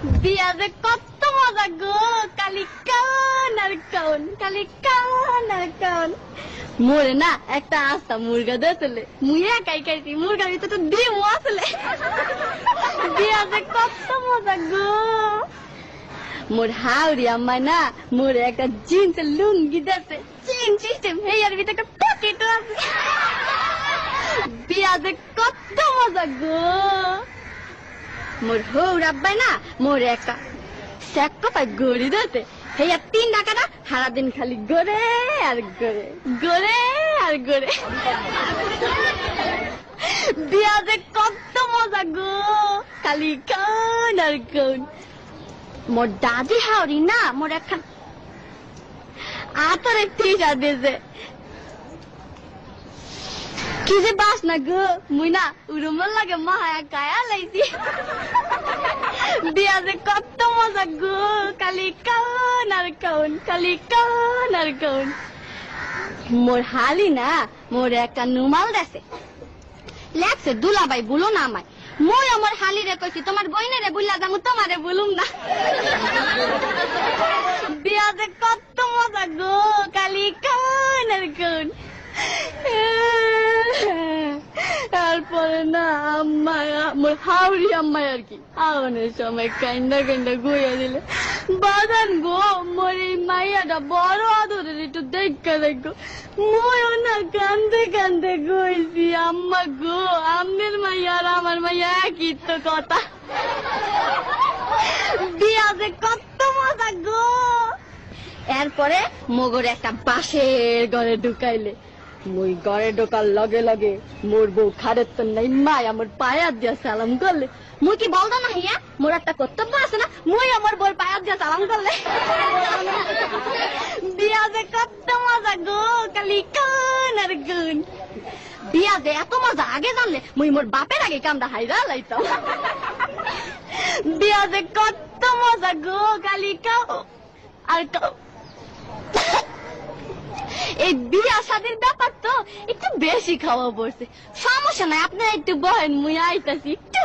বিয়া যে কত মজা গো, কালি কান আর কান, কালি কান আর কান। মোরে না একটা আস্তা মুরগা দিয়েছিলে, মুই একাই খাইছি, মুরগার ভিতরে তো ডিমও আসলে। বিয়া যে কত মজা গো। মোর হাওড়ি আম্মায় না মোরে একটা জিন্সের লুঙ্গি দিয়েছে, চেন সিস্টেম, হেয়ার ভিতরে একটা পকেটও আছে। বিয়া যে কত মজা গো। মোর হৌর আব্বাই না মোরে একটা স্যাক পায় গড়ি দিয়েছে, হেয়া 3 টাকাটা সারাদিন খালি গড়ে আর গড়ে, গড়ে আর গড়ে। বিয়া যে কত মজা গো, খালি কান আর কান। মোর দাদি হাওড়ি না মোর একখান আতরে টিসা দিয়েছে, কি যে বাস না গো, মুই না উড়ুমল লাগে মায়া গায়া লাইছি। বিয়া যে কত মজা গো, খালি কান আর কান, খালি কান আর কান। মোর হালি না মোর একটা নুমাল দেছে, লেখছে দুলাভাই বলো না আমায়। মই আমার হালি রে কইছি তোমার বইনে রে বুঝলা যাবো, তোমারে বলুম না। বিয়া যে কত মজা গো, খালি কান আর কান। তারপরে না আম্মায় আমার হাওড়ি আম্মায় আর কি আওয়ানোর সময় কান্দা কান্দা গইয়া দিলে, বাদান গো মোর এই মাইয়াটা বড় আদরের, একটু দেখা দেখো। ময়ও না কান্দে কান্দে গইছি, আম্মা গো আমের মাইয়া আর আমার মাইয়া একই তো কথা। বিয়া যে কত মজা গো। এরপরে মগর একটা বাঁশের ঘরে ঢুকাইলে, মুই ঘরে ঢোকার লগে লগে মোর বউ খারের তো নাই মাই আমার পায়াত দিয়া সালাম করলে। মুই কি বলতো না হিয়া মোর একটা কর্তব্য আছে না, মুই আমার বউর পায়াত দিয়া সালাম করলে। বিয়া যে কত মজা গো, খালি কান আর কান। বিয়া যে এত মজা আগে জানলে মুই মোর বাপের আগে কামটা হাইরা লাইতাম। বিয়া যে কত মজা গো, খালি কাও আর কাও। এই বিয়া শাদীর ব্যাপার তো একটু বেশি খাওয়া পড়ছে, সমস্যা নাই, আপনারা একটু বহেন, মুই আইতাছি একটু।